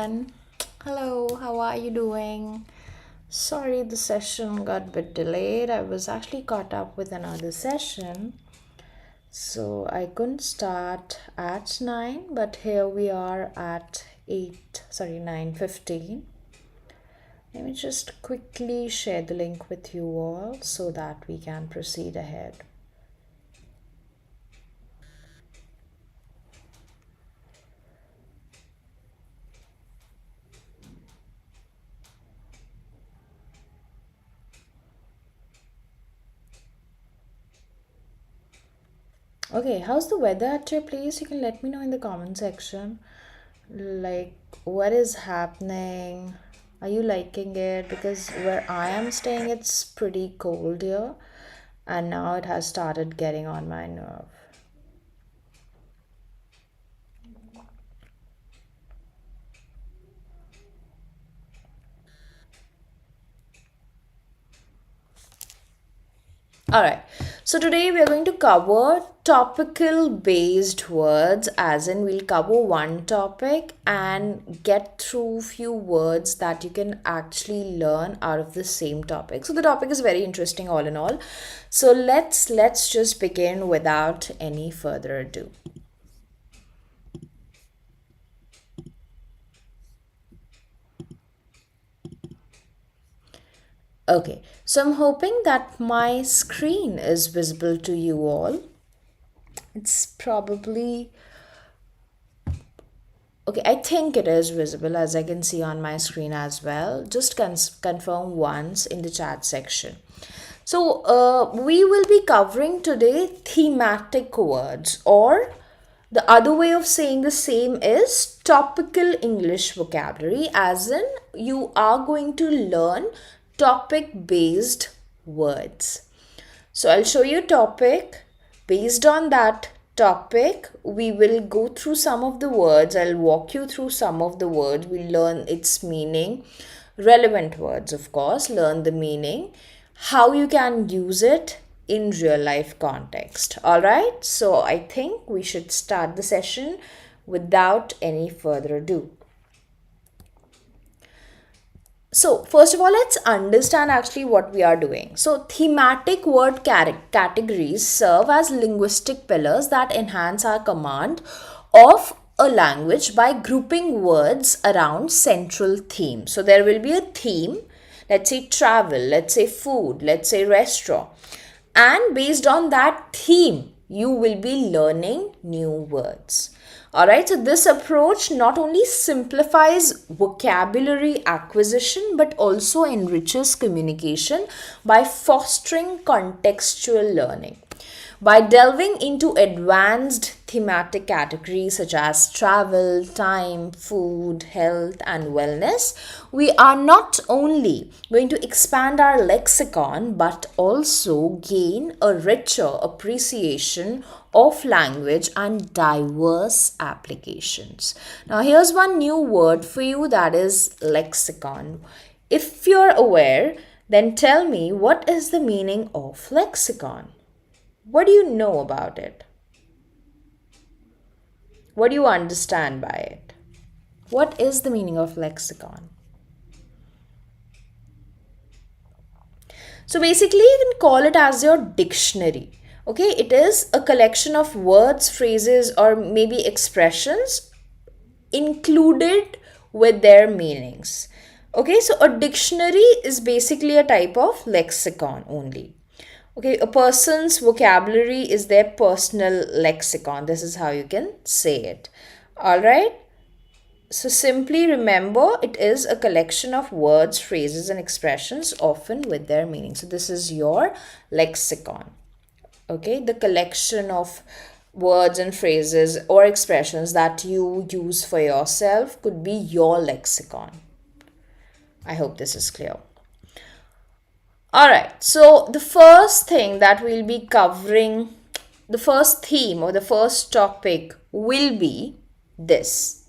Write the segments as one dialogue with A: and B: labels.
A: everyone. Hello, how are you doing? Sorry, the session got a bit delayed. I was actually caught up with another session, so I couldn't start at 9, but here we are at 9:15. Let me just quickly share the link with you all so that we can proceed ahead. Okay, how's the weather at your place? You can let me know in the comment section. Like, what is happening? Are you liking it? Because where I am staying, it's pretty cold here, and now it has started getting on my nerve. Alright, so today we are going to cover topical based words, as in we'll cover one topic and get through few words that you can actually learn out of the same topic. So the topic is very interesting all in all. So let's just begin without any further ado. Okay, so I'm hoping that my screen is visible to you all. It's probably okay, I think it is visible as I can see on my screen as well. Just confirm once in the chat section. So, we will be covering today thematic words, or the other way of saying the same is topical English vocabulary, as in you are going to learn topic based words. So I'll show you topic. Based on that topic, we will go through some of the words. I'll walk you through some of the words. We'll learn its meaning. Relevant words, of course, learn the meaning. How you can use it in real life context. Alright, so I think we should start the session without any further ado. So, first of all, let's understand actually what we are doing. So, thematic word categories serve as linguistic pillars that enhance our command of a language by grouping words around central themes. So, there will be a theme, let's say travel, let's say food, let's say restaurant. And based on that theme, you will be learning new words. Alright, so this approach not only simplifies vocabulary acquisition but also enriches communication by fostering contextual learning. By delving into advanced thematic categories such as travel, time, food, health, and wellness, we are not only going to expand our lexicon but also gain a richer appreciation of language and diverse applications. Now, here's one new word for you, that is lexicon. If you're aware, then tell me, what is the meaning of lexicon? What do you know about it? What do you understand by it? What is the meaning of lexicon? So basically, you can call it as your dictionary. Okay, it is a collection of words, phrases, or maybe expressions included with their meanings. Okay, so a dictionary is basically a type of lexicon only. Okay, a person's vocabulary is their personal lexicon. This is how you can say it. All right. So simply remember, it is a collection of words, phrases, and expressions, often with their meaning. So this is your lexicon. Okay, the collection of words and phrases or expressions that you use for yourself could be your lexicon. I hope this is clear. Alright, so the first thing that we'll be covering, the first theme or the first topic will be this.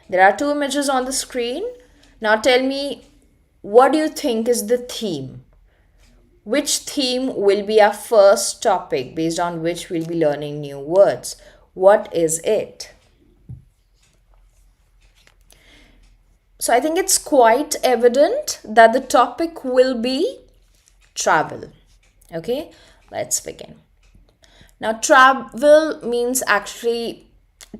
A: There are two images on the screen. Now tell me, what do you think is the theme? Which theme will be our first topic based on which we'll be learning new words? What is it? So I think it's quite evident that the topic will be travel. Okay, let's begin. Now, travel means actually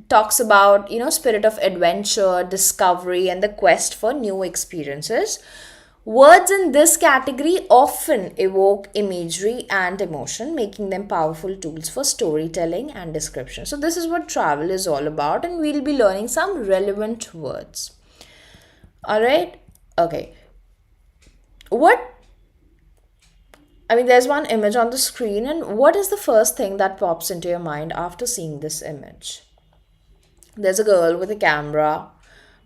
A: talks about, spirit of adventure, discovery, and the quest for new experiences. Words in this category often evoke imagery and emotion, making them powerful tools for storytelling and description. So, this is what travel is all about, and we'll be learning some relevant words. All right? Okay. What there's one image on the screen, and what is the first thing that pops into your mind after seeing this image? There's a girl with a camera.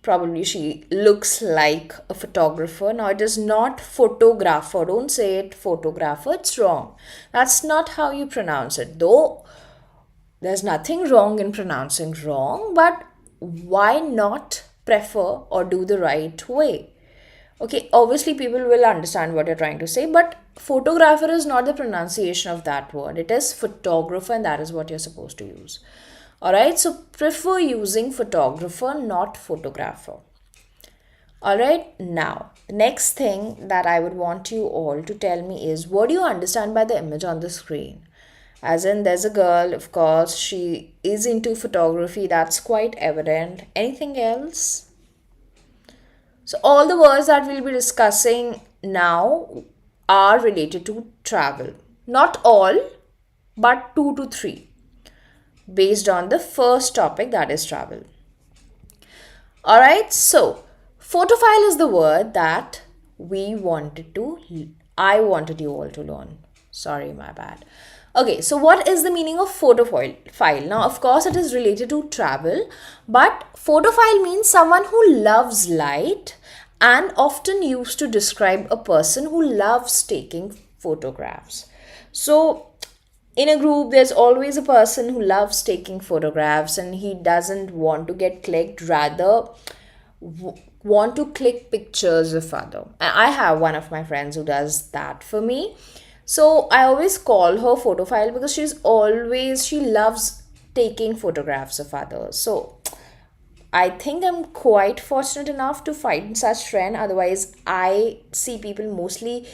A: Probably she looks like a photographer. Now, it is not photographer. Don't say it photographer. It's wrong. That's not how you pronounce it. Though there's nothing wrong in pronouncing wrong, but why not prefer or do the right way? Okay, obviously people will understand what you're trying to say, but photographer is not the pronunciation of that word. It is photographer, and that is what you're supposed to use. Alright, so prefer using photographer, not photographer. Alright, now, the next thing that I would want you all to tell me is, what do you understand by the image on the screen? As in, there's a girl, of course, she is into photography, that's quite evident. Anything else? So all the words that we'll be discussing now are related to travel. Not all, but 2 to 3, based on the first topic, that is travel. Alright, so photophile is the word that I wanted you all to learn. Sorry, my bad. Okay, so what is the meaning of photophile? Now, of course, it is related to travel, but photophile means someone who loves light and often used to describe a person who loves taking photographs. So, in a group, there's always a person who loves taking photographs and he doesn't want to get clicked, rather want to click pictures of other. And I have one of my friends who does that for me. So I always call her photophile because she loves taking photographs of others. So I think I'm quite fortunate enough to find such friend. Otherwise, I see people mostly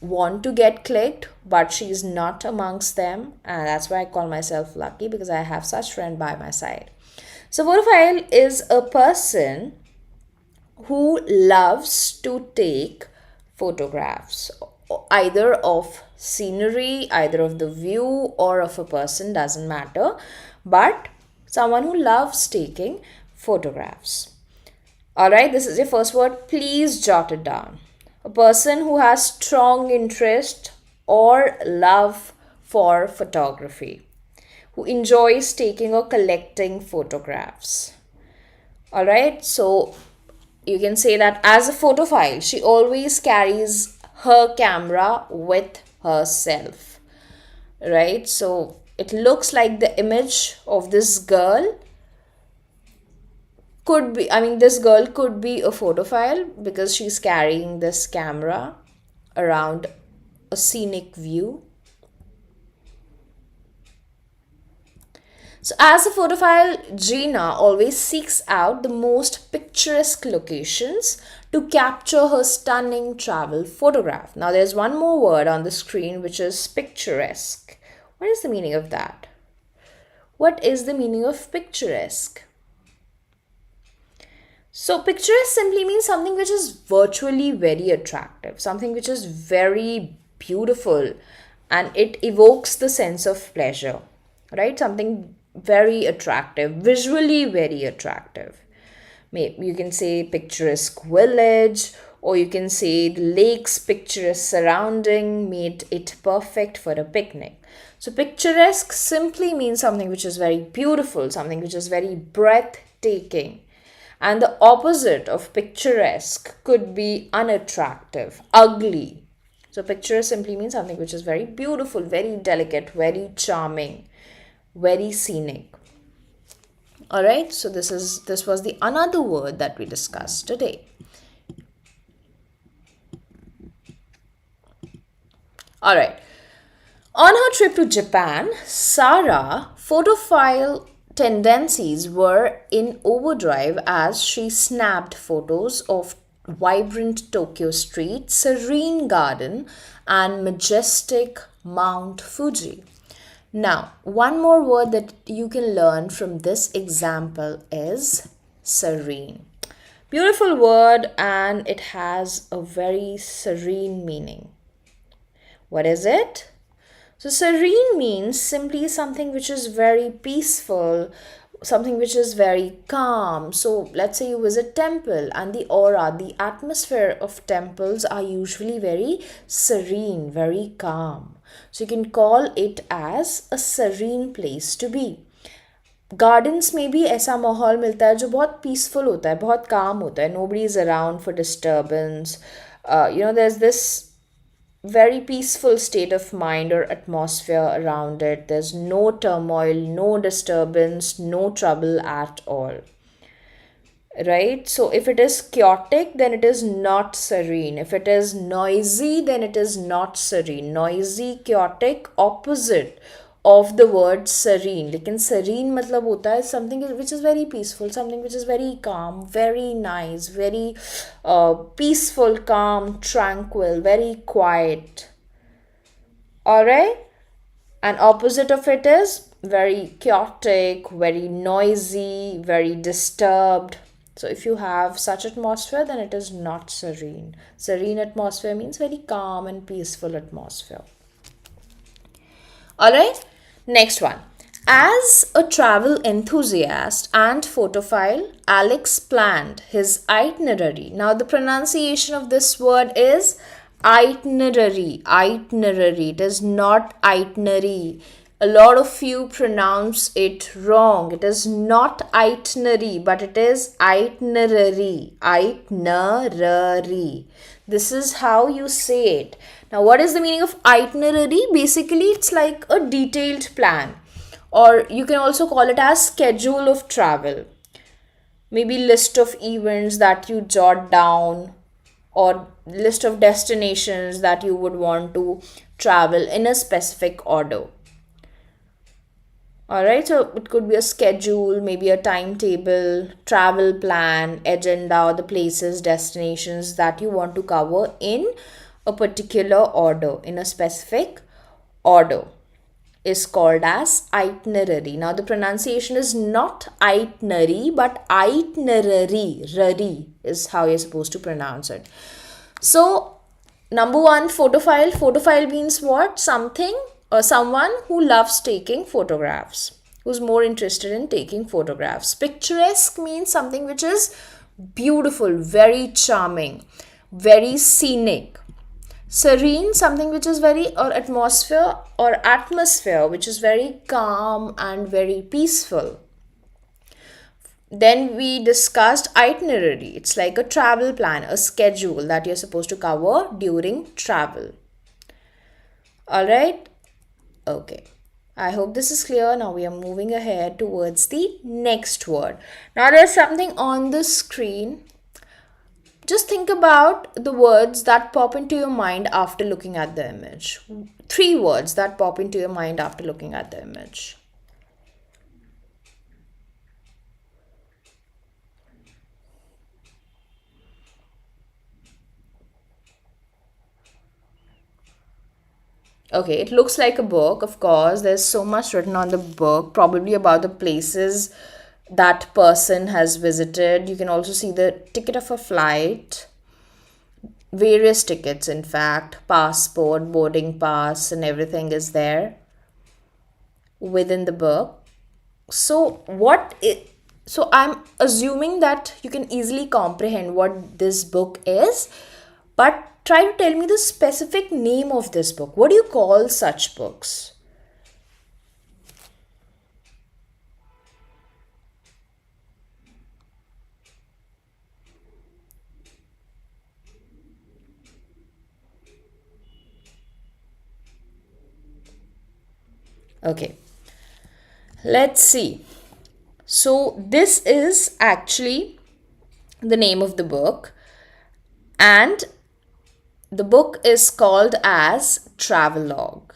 A: want to get clicked, but she's not amongst them, and that's why I call myself lucky, because I have such friend by my side. So photophile is a person who loves to take photographs, either of scenery, either of the view, or of a person, doesn't matter, but someone who loves taking photographs. All right, this is your first word. Please jot it down. A person who has strong interest or love for photography, who enjoys taking or collecting photographs. All right, so you can say that as a photophile, she always carries her camera with herself, right? So it looks like the image of this girl this girl could be a photophile because she's carrying this camera around a scenic view. So as a photophile, Gina always seeks out the most picturesque locations to capture her stunning travel photograph. Now there's one more word on the screen, which is picturesque. What is the meaning of that? What is the meaning of picturesque? So picturesque simply means something which is virtually very attractive, something which is very beautiful, and it evokes the sense of pleasure, right? Something very attractive, visually very attractive. Maybe you can say picturesque village, or you can say the lake's picturesque surrounding made it perfect for a picnic. So picturesque simply means something which is very beautiful, something which is very breathtaking. And the opposite of picturesque could be unattractive, ugly. So picturesque simply means something which is very beautiful, very delicate, very charming, very scenic. Alright, so this was the another word that we discussed today. Alright. On her trip to Japan, Sarah, photophile, tendencies were in overdrive as she snapped photos of vibrant Tokyo streets, serene garden, and majestic Mount Fuji. Now, one more word that you can learn from this example is serene. Beautiful word, and it has a very serene meaning. What is it? So, serene means simply something which is very peaceful, something which is very calm. So, let's say you visit temple and the aura, the atmosphere of temples are usually very serene, very calm. So, you can call it as a serene place to be. Gardens में भी ऐसा माहौल मिलता है जो बहुत peaceful होता है, बहुत काम होता है. Nobody is around for disturbance. There is this very peaceful state of mind or atmosphere around it. There's no turmoil, no disturbance, no trouble at all. Right? So if it is chaotic, then it is not serene. If it is noisy, then it is not serene. Noisy, chaotic, opposite of the word serene. लेकिन serene मतलब होता है something which is very peaceful, something which is very calm, very nice, very peaceful, calm, tranquil, very quiet. Alright? And opposite of it is very chaotic, very noisy, very disturbed. So if you have such atmosphere, then it is not serene. Serene atmosphere means very calm and peaceful atmosphere. Alright? Next one. As a travel enthusiast and photophile, Alex planned his itinerary. Now, the pronunciation of this word is itinerary. Itinerary. It is not itinerary. A lot of you pronounce it wrong. It is not itinerary, but it is itinerary. Itinerary. This is how you say it. Now, what is the meaning of itinerary? Basically, it's like a detailed plan, or you can also call it as schedule of travel. Maybe list of events that you jot down, or list of destinations that you would want to travel in a specific order. Alright, so it could be a schedule, maybe a timetable, travel plan, agenda, or the places, destinations that you want to cover in a particular order, in a specific order, is called as itinerary. Now, the pronunciation is not itinerary, but itinerary. Rari is how you're supposed to pronounce it. So, number one, photophile. Photophile means what? Something or someone who loves taking photographs, who's more interested in taking photographs. Picturesque means something which is beautiful, very charming, very scenic. Serene, something which is very, or atmosphere which is very calm and very peaceful. Then we discussed itinerary. It's like a travel plan, a schedule that you're supposed to cover during travel. Alright? Okay. I hope this is clear. Now we are moving ahead towards the next word. Now there's something on the screen. Just think about the words that pop into your mind after looking at the image. 3 words that pop into your mind after looking at the image. Okay, it looks like a book, of course. There's so much written on the book, probably about the places that person has visited. You can also see the ticket of a flight, various tickets, in fact, passport, boarding pass, and everything is there within the book. So I'm assuming that you can easily comprehend what this book is, but try to tell me the specific name of this book. What do you call such books? Okay, let's see. So this is actually the name of the book, and the book is called as Travelogue.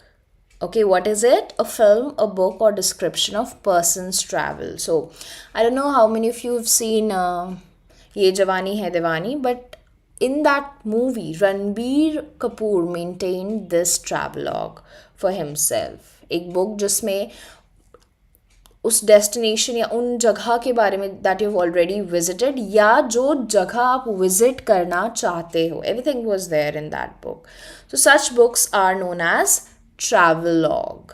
A: Okay, what is it? A film, a book, or description of person's travel. So, I don't know how many of you have seen Ye Jawani Hai Diwani, but in that movie, Ranbir Kapoor maintained this travelogue for himself. एक book जिसमें उस destination या उन जगह के बारे में that you already visited या जो जगह आप विजिट करना चाहते हो, everything was there in that book. So such books are known as travelogue.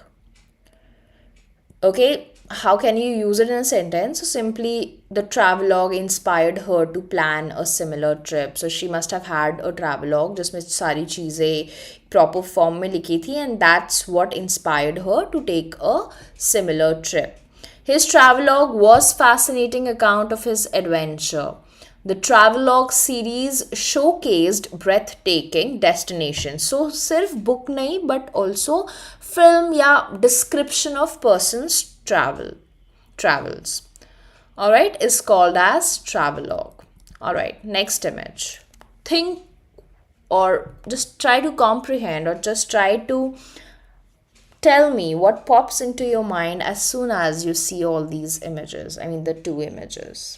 A: Okay, how can you use it in a sentence? So simply, the travelogue inspired her to plan a similar trip. So she must have had a travelogue जिसमें सारी चीज़ें proper form में लिखी थी, and that's what inspired her to take a similar trip. His travelogue was fascinating account of his adventure. The travelogue series showcased breathtaking destinations. So सिर्फ book नहीं but also film या description of person's travels. Alright, is called as travelogue. Alright, next image. Think or just try to comprehend or just try to tell me what pops into your mind as soon as you see all these images. I mean the two images.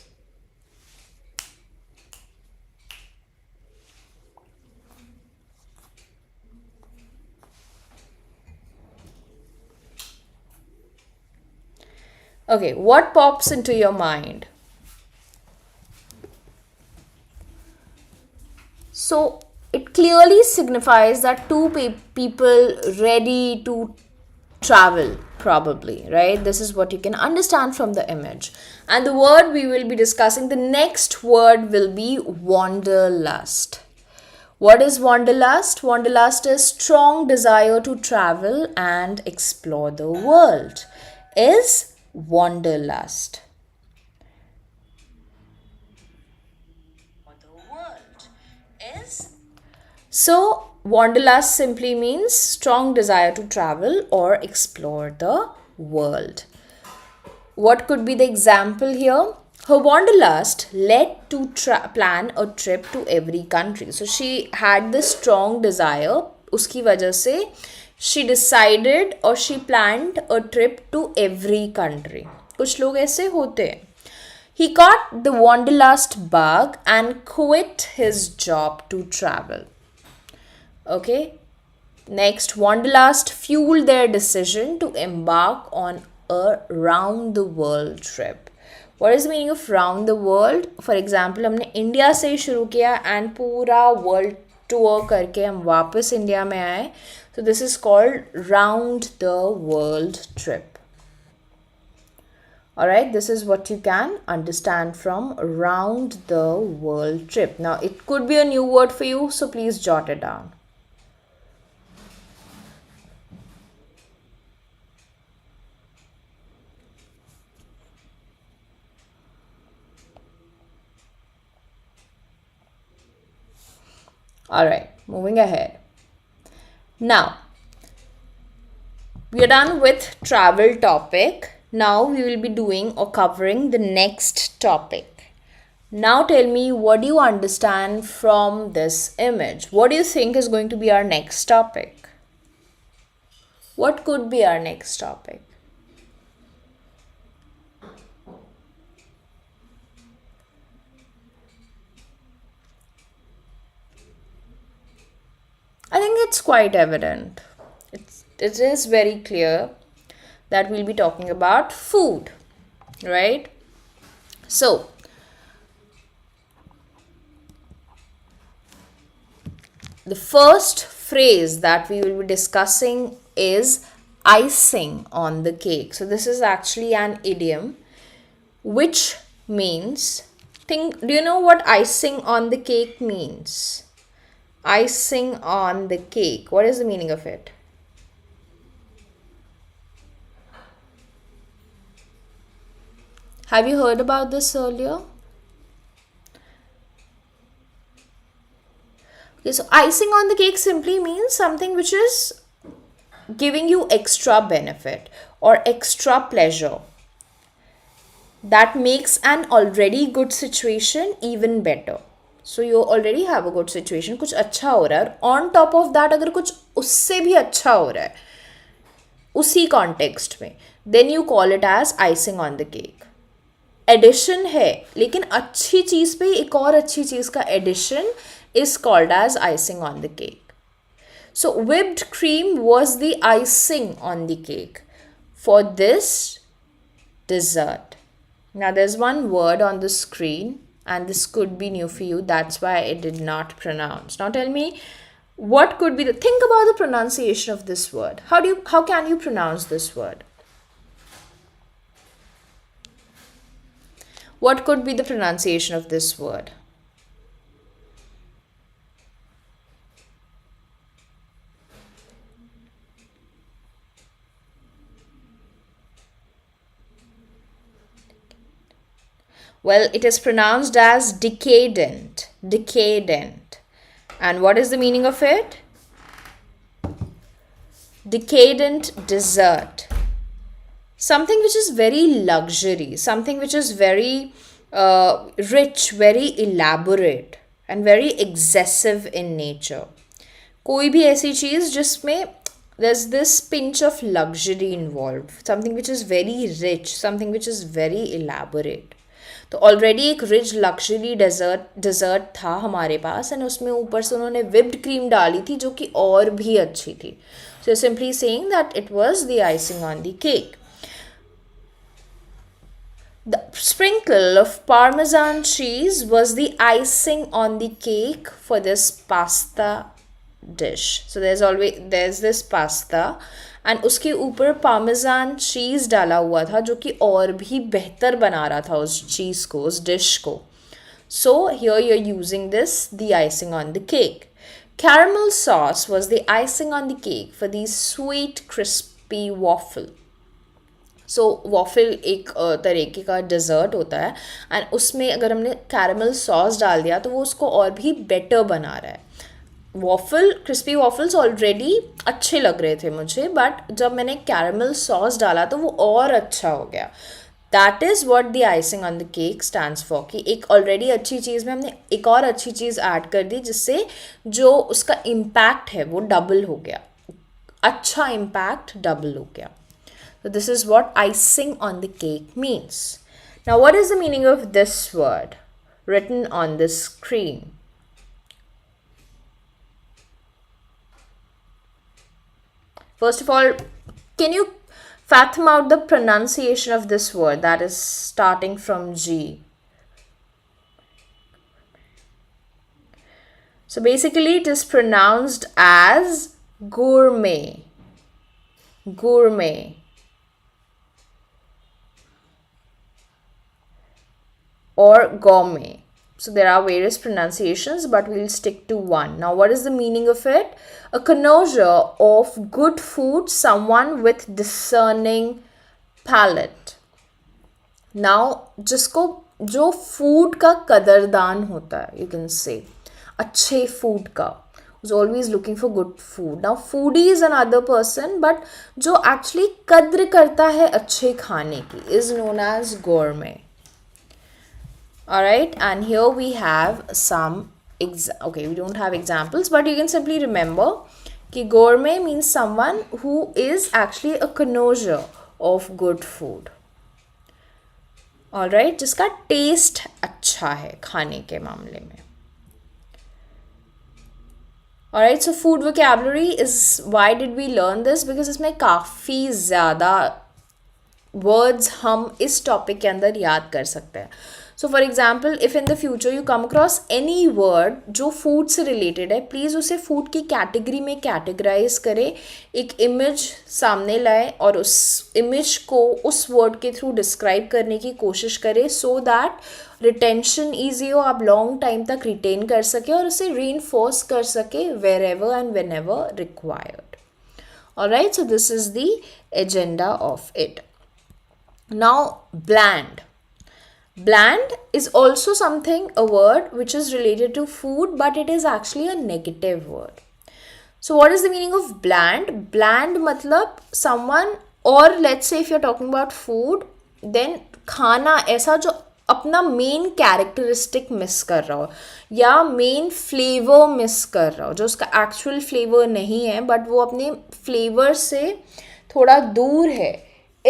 A: Okay, what pops into your mind? So it clearly signifies that two people ready to travel, probably, right? This is what you can understand from the image. And the word we will be discussing, the next word will be wanderlust. What is wanderlust? Wanderlust is strong desire to travel and explore the world. Is wanderlust. The world is. So, wanderlust simply means strong desire to travel or explore the world. What could be the example here? Her wanderlust led to plan a trip to every country. So, she had this strong desire. उसकी वजह से she decided or she planned a trip to every country. कुछ लोग ऐसे होते हैं. He caught the wanderlust bug and quit his job to travel. Okay. Next, wanderlust fueled their decision to embark on a round the world trip. What is the meaning of round the world? For example, हमने India से शुरू किया and पूरा world tour करके हम वापस India में आए. So this is called round the world trip. Alright, this is what you can understand from round the world trip. Now it could be a new word for you, so please jot it down. Alright, moving ahead. Now, we are done with travel topic. Now we will be doing or covering the next topic. Now tell me, what do you understand from this image? What do you think is going to be our next topic? What could be our next topic? I think it's quite evident. It is very clear that we'll be talking about food, right? So, the first phrase that we will be discussing is icing on the cake. So, this is actually an idiom which means, do you know what icing on the cake means? Icing on the cake. What is the meaning of it? Have you heard about this earlier? Okay, so icing on the cake simply means something which is giving you extra benefit or extra pleasure that makes an already good situation even better. So you already have a good situation, कुछ अच्छा हो रहा है और on top of that अगर कुछ उससे भी अच्छा हो रहा है, उसी कॉन्टेक्स्ट में, then you call it as icing on the cake. Addition है, लेकिन अच्छी चीज़ पे एक और अच्छी चीज़ का addition is called as icing on the cake. So whipped cream was the icing on the cake for this dessert. Now there's one word on the screen and this could be new for you, that's why I did not pronounce. Now tell me, what could be the, think about the pronunciation of this word. How can you pronounce this word? What could be the pronunciation of this word? Well, it is pronounced as decadent. Decadent. And what is the meaning of it? Decadent dessert. Something which is very luxury, something which is very rich, very elaborate and very excessive in nature. कोई भी ऐसी चीज़ जिसमें there's this pinch of luxury involved, something which is very rich, something which is very elaborate. तो already एक rich luxury desert था हमारे पास and उसमें ऊपर से उन्होंने विप्ड क्रीम डाली थी जो कि और भी अच्छी थी. So simply saying that it was the icing on the cake. The sprinkle of Parmesan cheese was the icing on the cake for this pasta dish. So there's this pasta and उसके ऊपर parmesan चीज़ डाला हुआ था जो कि और भी बेहतर बना रहा था उस चीज़ को, उस डिश को. So here you're using this, the icing on the cake. Caramel sauce was the icing on the cake for the sweet crispy waffle. सो वॉफिल एक तरीके का डेज़र्ट होता है एंड उसमें अगर हमने कैरमल सॉस डाल दिया तो वो उसको और भी बेटर बना रहा है. वॉफिल, क्रिस्पी वॉफिल्स ऑलरेडी अच्छे लग रहे थे मुझे, बट जब मैंने कैरमल सॉस डाला तो वो और अच्छा हो गया. That is what the icing on the cake stands for, कि एक ऑलरेडी अच्छी चीज़ में हमने एक और अच्छी चीज़ ऐड कर दी जिससे जो उसका इम्पैक्ट है वो डबल हो गया, अच्छा इम्पैक्ट डबल हो गया. So this is what icing on the cake means. Now what is the meaning of this word written on the screen? First of all, can you fathom out the pronunciation of this word that is starting from G? So basically it is pronounced as gourmet. Gourmet. Or gourmet. So there are various pronunciations, but we'll stick to one. Now what is the meaning of it? A connoisseur of good food, someone with discerning palate. Now जिसको जो food का कदरदान होता है, you can say, अच्छे food का, who's always looking for good food. Now foodie is another person, but जो actually कद्र करता है अच्छे खाने की is known as gourmet. Alright, and here we have some okay, we don't have examples, but you can simply remember कि gourmet means someone who is actually a connoisseur of good food. Alright, जिसका test अच्छा है खाने के मामले में. Alright, so food vocabulary is, why did we learn this? Because इसमें काफ़ी ज़्यादा words हम इस topic के अंदर याद कर सकते हैं. So for example, if in the future you come across any word जो food से related है, please उसे food की category में categorize करें, एक image सामने लाएं और उस image को उस word के through describe करने की कोशिश करें so that retention easy हो, आप long time तक retain कर सके और उसे reinforce कर सके wherever and whenever required. Alright, so this is the agenda of it. Now, bland. Bland is also something, a word which is related to food, but it is actually a negative word. So what is the meaning of bland? Bland matlab someone, or let's say if you're talking about food, then खाना ऐसा जो अपना main characteristic miss कर रहा हो या main flavour miss कर रहा हो, जो उसका एक्चुअल फ्लेवर नहीं है बट वो अपने फ्लेवर से थोड़ा दूर है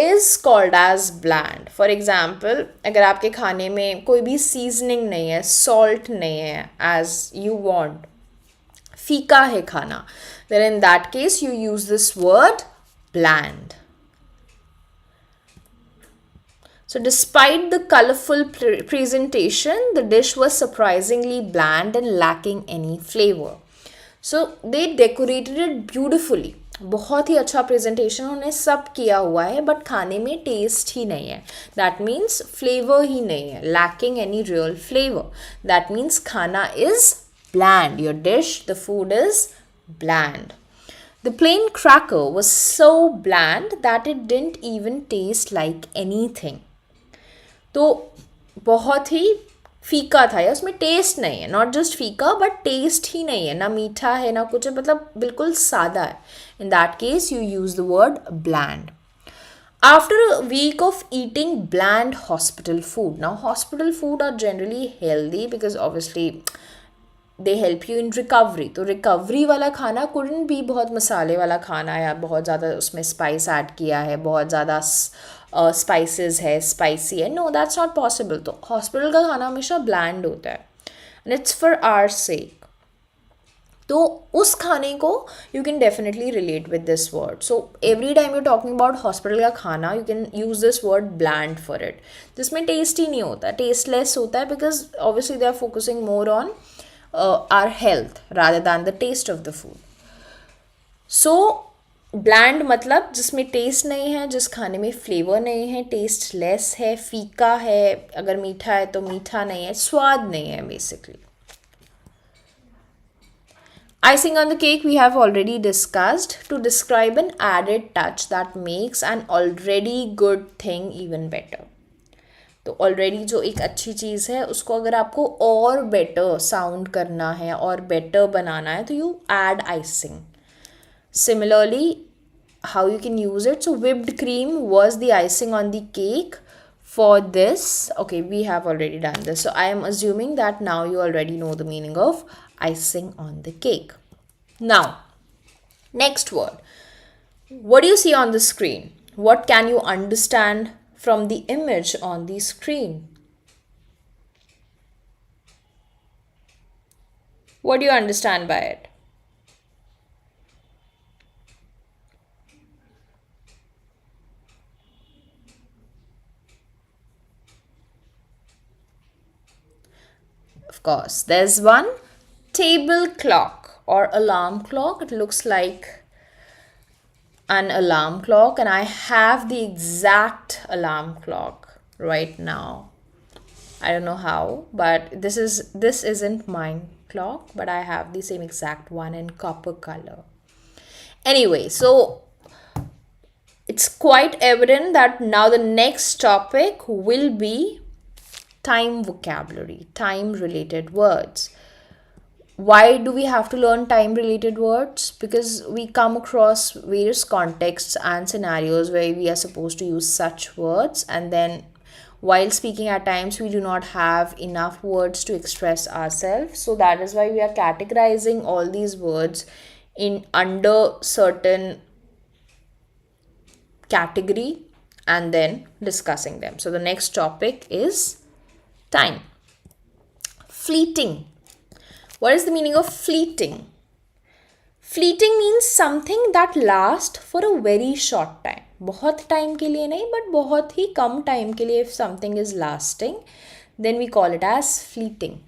A: is called as bland. For example, अगर आपके खाने में कोई भी seasoning नहीं है, salt नहीं है as you want, फीका है खाना, then in that case you use this word bland. So despite the colorful presentation, the dish was surprisingly bland and lacking any flavor. So they decorated it beautifully. बहुत ही अच्छा presentation उन्होंने सब किया हुआ है, बट खाने में टेस्ट ही नहीं है. दैट मीन्स फ्लेवर ही नहीं है, lacking any real flavour. That means खाना is bland. Your dish, the food is bland. The plain cracker was so bland that it didn't even taste like anything. तो बहुत ही फीका था, या उसमें टेस्ट नहीं है. नॉट जस्ट फीका बट टेस्ट ही नहीं है, ना मीठा है ना कुछ है, मतलब बिल्कुल सादा है. In that case you use the word bland. After a week of eating bland hospital food. Now hospital food are generally healthy because obviously they help you in recovery. तो recovery वाला खाना couldn't be बहुत मसाले वाला खाना या बहुत ज़्यादा उसमें spice add किया है, बहुत ज़्यादा spices है, spicy है. No, that's not possible. तो hospital का खाना हमेशा bland होता है, and it's for our sake. तो उस खाने को you can definitely relate with this word. So every time you're talking about hospital का खाना, you can use this word bland for it. जिसमें taste ही नहीं होता, tasteless होता है, because obviously they are focusing more on our health rather than the taste of the food. So bland मतलब जिसमें taste नहीं है, जिस खाने में flavor नहीं है, tasteless है, फीका है, अगर मीठा है तो मीठा नहीं है, स्वाद नहीं है basically. Icing on the cake we have already discussed. To describe an added touch that makes an already good thing even better. तो already जो एक अच्छी चीज़ है उसको अगर आपको और better sound करना है और better बनाना है तो you add icing. Similarly, how you can use it. So whipped cream was the icing on the cake. For this, okay, we have already done this. So I am assuming that now you already know the meaning of icing on the cake. Now, next word. What do you see on the screen? What can you understand from the image on the screen? What do you understand by it? Of course, there's one table clock or alarm clock. It looks like an alarm clock, and I have the exact alarm clock right now. I don't know how, but this isn't my clock, but I have the same exact one in copper color. Anyway, so it's quite evident that now the next topic will be time vocabulary, time related words. Why do we have to learn time related words? Because we come across various contexts and scenarios where we are supposed to use such words, and then while speaking at times we do not have enough words to express ourselves. So that is why we are categorizing all these words in under certain category and then discussing them. So the next topic is time. Fleeting. What is the meaning of fleeting? Fleeting means something that lasts for a very short time. बहुत time के लिए नहीं, but बहुत ही कम time के लिए if something is lasting, then we call it as fleeting.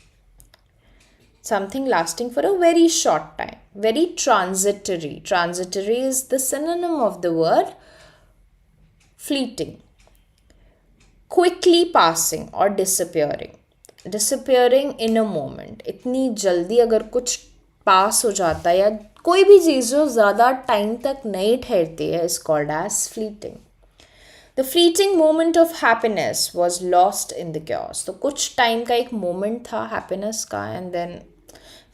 A: Something lasting for a very short time. Very transitory. Transitory is the synonym of the word fleeting. Quickly passing or disappearing. Disappearing in a moment. इतनी जल्दी अगर कुछ पास हो जाता है या कोई भी चीज़ जो ज़्यादा टाइम तक नहीं ठहरती है is called as fleeting. The fleeting moment of happiness was lost in the chaos. तो कुछ टाइम का एक moment था happiness का, and then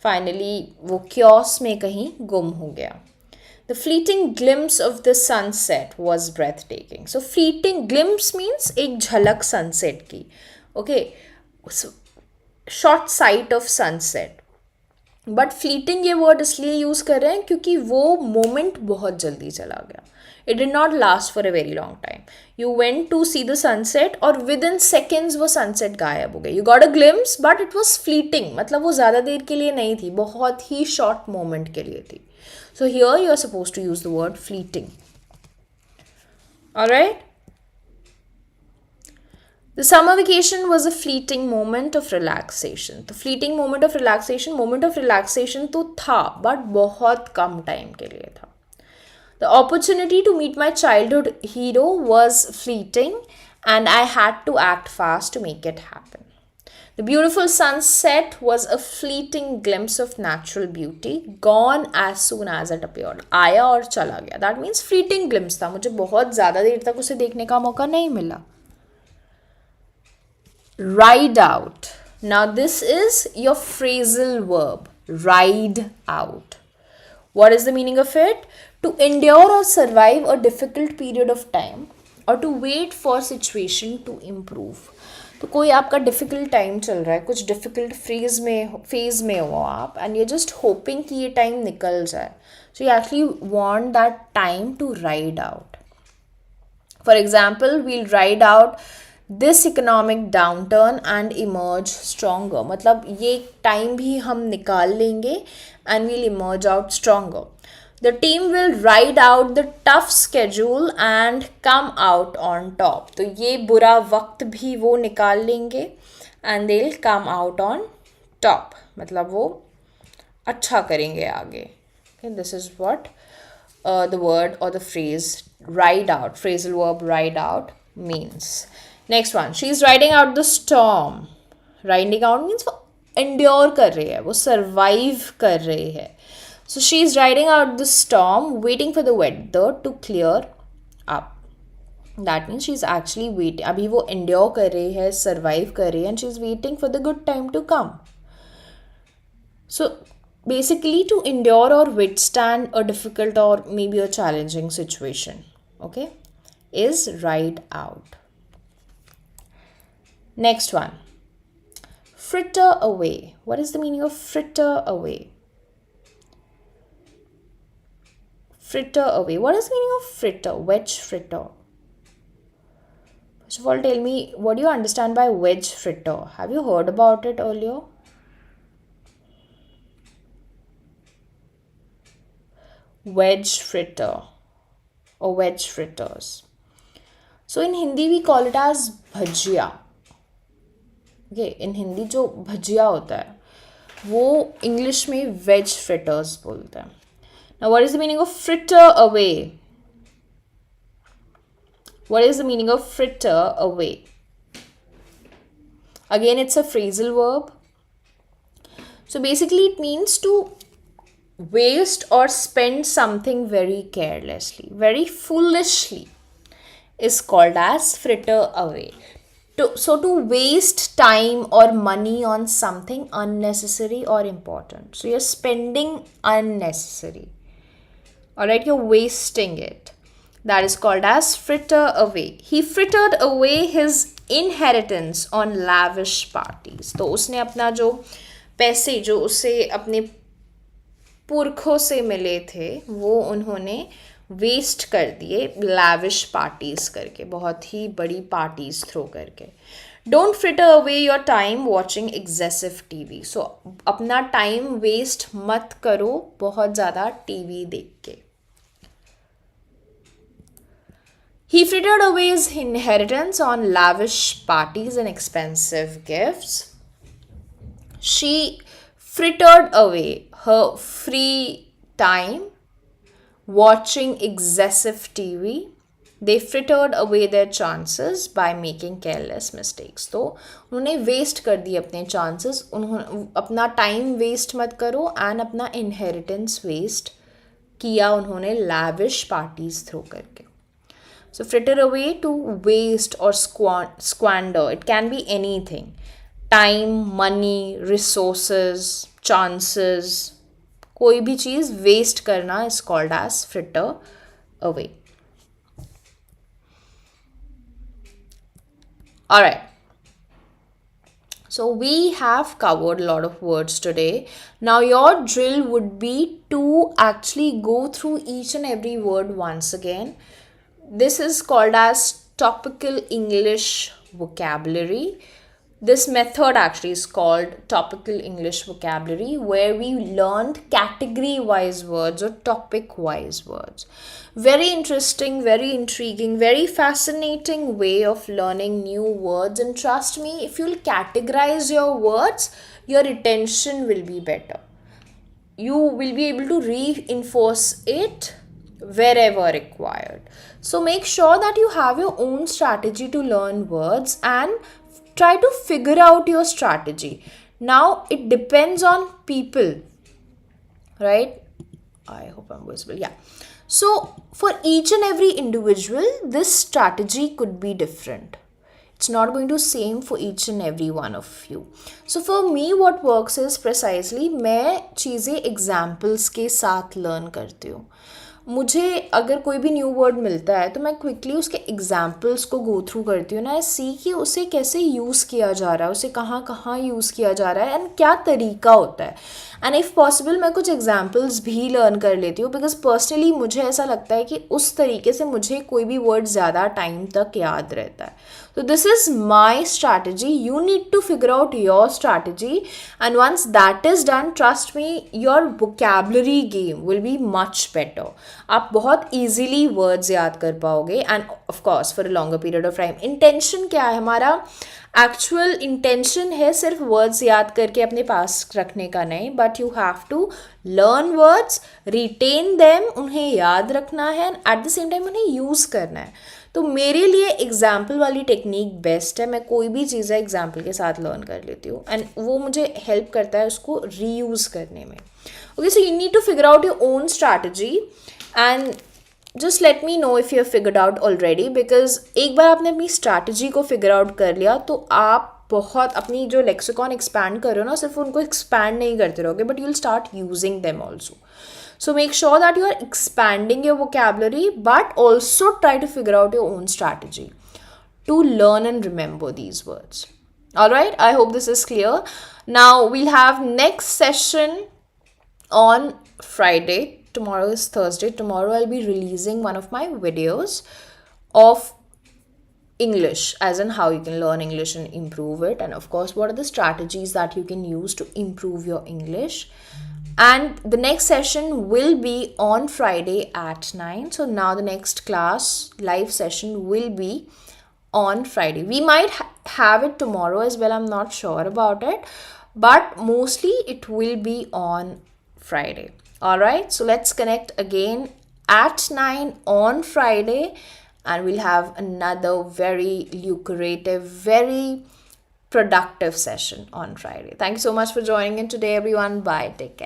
A: finally वो chaos में कहीं गुम हो गया. The fleeting glimpse of the sunset was breathtaking. So fleeting glimpse means एक झलक sunset की. Okay. Short site of sunset, but fleeting ये वर्ड इसलिए यूज़ कर रहे हैं क्योंकि वो मोमेंट बहुत जल्दी चला गया. It did not last for a very long time. You went to see the sunset और within seconds वो sunset गायब हो गई. You got a glimpse but it was fleeting. मतलब वो ज़्यादा देर के लिए नहीं थी, बहुत ही short moment के लिए थी. So here you are supposed to use the word fleeting. Alright? The summer vacation was a fleeting moment of relaxation. The fleeting moment of relaxation तो था but बहुत कम time के लिए था. The opportunity to meet my childhood hero was fleeting and I had to act fast to make it happen. The beautiful sunset was a fleeting glimpse of natural beauty, gone as soon as it appeared. आया और चला गया. That means fleeting glimpse था. मुझे बहुत ज़्यादा देर तक उसे देखने का मौका नहीं मिला. Ride out. Now this is your phrasal verb. Ride out. What is the meaning of it? To endure or survive a difficult period of time or to wait for situation to improve. तो कोई आपका difficult time चल रहा है, कुछ difficult phase में हो आप and you're just hoping कि ये time निकल जाए. So you actually want that time to ride out. For example, we'll ride out this economic downturn and emerge stronger. मतलब ये time भी हम निकाल लेंगे and we'll emerge out stronger. The team will ride out the tough schedule and come out on top. तो ये बुरा वक्त भी वो निकाल लेंगे and they'll come out on top. मतलब वो अच्छा करेंगे आगे. Okay, this is what the word or the phrase ride out, phrasal verb ride out means. Next one, she's riding out the storm. Riding out means वो endure कर रही है, वो survive कर रही है. So she's riding out the storm, waiting for the weather to clear up. That means she's actually waiting. अभी वो endure कर रही है, survive कर रही है, and she's waiting for the good time to come. So basically, to endure or withstand a difficult or maybe a challenging situation, okay, is ride out. Next one, fritter away. What is the meaning of fritter away? Fritter away. What is the meaning of fritter? Wedge fritter. First of all, tell me, what do you understand by wedge fritter? Have you heard about it earlier? Wedge fritter or wedge fritters. So in Hindi we call it as bhajia. Okay, in Hindi जो भजिया होता है वो English में wedge fritters बोलते हैं. Now what is the meaning of fritter away? What is the meaning of fritter away? Again, it's a phrasal verb. So basically it means to waste or spend something very carelessly, very foolishly is called as fritter away. So to waste time or money on something unnecessary or important. So you're spending unnecessary. Alright, you're wasting it. That is called as fritter away. He frittered away his inheritance on lavish parties. तो उसने अपना जो पैसे जो उसे अपने पुरखों से मिले थे वो उन्होंने वेस्ट कर दिए लैविश पार्टीज करके, बहुत ही बड़ी पार्टीज थ्रो करके. Don't fritter away your time watching excessive TV. So अपना टाइम वेस्ट मत करो बहुत ज़्यादा टीवी देख के. He frittered away his inheritance on lavish parties and expensive gifts. She frittered away her free time watching excessive TV. They frittered away their chances by making careless mistakes. तो उन्होंने waste कर दिए अपने chances. उन्होंने अपना time waste मत करो and अपना इनहेरिटेंस वेस्ट किया उन्होंने लैविश पार्टीज थ्रो करके. So fritter away, to waste or squander. It can be anything. Time, money, resources, chances. कोई भी चीज़ वेस्ट करना is called as fritter away. Alright. So we have covered a lot of words today. Now your drill would be to actually go through each and every word once again. This is called as topical English vocabulary. This method actually is called topical English vocabulary, where we learned category wise words or topic wise words. Very interesting, very intriguing, very fascinating way of learning new words. And trust me, if you'll categorize your words, your retention will be better. You will be able to reinforce it wherever required. So make sure that you have your own strategy to learn words and try to figure out your strategy. Now it depends on people, right? I hope I'm visible. Yeah. So for each and every individual, this strategy could be different. It's not going to same for each and every one of you. So for me what works is precisely मैं चीज़ें examples के साथ learn करती हूँ. मुझे अगर कोई भी न्यू वर्ड मिलता है तो मैं क्विकली उसके एग्जाम्पल्स को गो थ्रू करती हूँ ना, सी कि उसे कैसे यूज़ किया जा रहा है, उसे कहाँ कहाँ यूज़ किया जा रहा है एंड क्या तरीका होता है. एंड इफ़ पॉसिबल मैं कुछ एग्जाम्पल्स भी लर्न कर लेती हूँ, बिकॉज पर्सनली मुझे ऐसा लगता है कि उस तरीके से मुझे कोई भी वर्ड ज़्यादा टाइम तक याद रहता है. So this is my strategy. You need to figure out your strategy, and once that is done, trust me, your vocabulary game will be much better. आप बहुत easily words याद कर पाओगे, and of course for a longer period of time. Intention क्या है हमारा? Actual intention है सिर्फ words याद करके अपने पास रखने का नहीं, but you have to learn words, retain them, उन्हें याद रखना है, and at the same time उन्हें use करना है. तो मेरे लिए एग्जाम्पल वाली टेक्निक बेस्ट है. मैं कोई भी चीज़ है एग्जाम्पल के साथ लर्न कर लेती हूँ एंड वो मुझे हेल्प करता है उसको रीयूज़ करने में. Okay, so you need to figure out your own strategy and just let me know if you have figured out already, because एक बार आपने अपनी स्ट्रैटेजी को फिगर आउट कर लिया तो आप बहुत अपनी जो लेक्सिकॉन एक्सपैंड कर रहे हो ना, सिर्फ उनको एक्सपैंड नहीं करते रहोगे, but you will start using them also. So make sure that you are expanding your vocabulary, but also try to figure out your own strategy to learn and remember these words. All right, I hope this is clear. Now we'll have next session on Friday. Tomorrow is Thursday. Tomorrow I'll be releasing one of my videos of English, as in how you can learn English and improve it, and of course what are the strategies that you can use to improve your English. And the next session will be on Friday at 9. So now the next class live session will be on Friday. We might have it tomorrow as well, I'm not sure about it, but mostly it will be on Friday. All right, so let's connect again at 9 on Friday, and we'll have another very lucrative, very productive session on Friday. Thank you so much for joining in today, everyone. Bye, take care.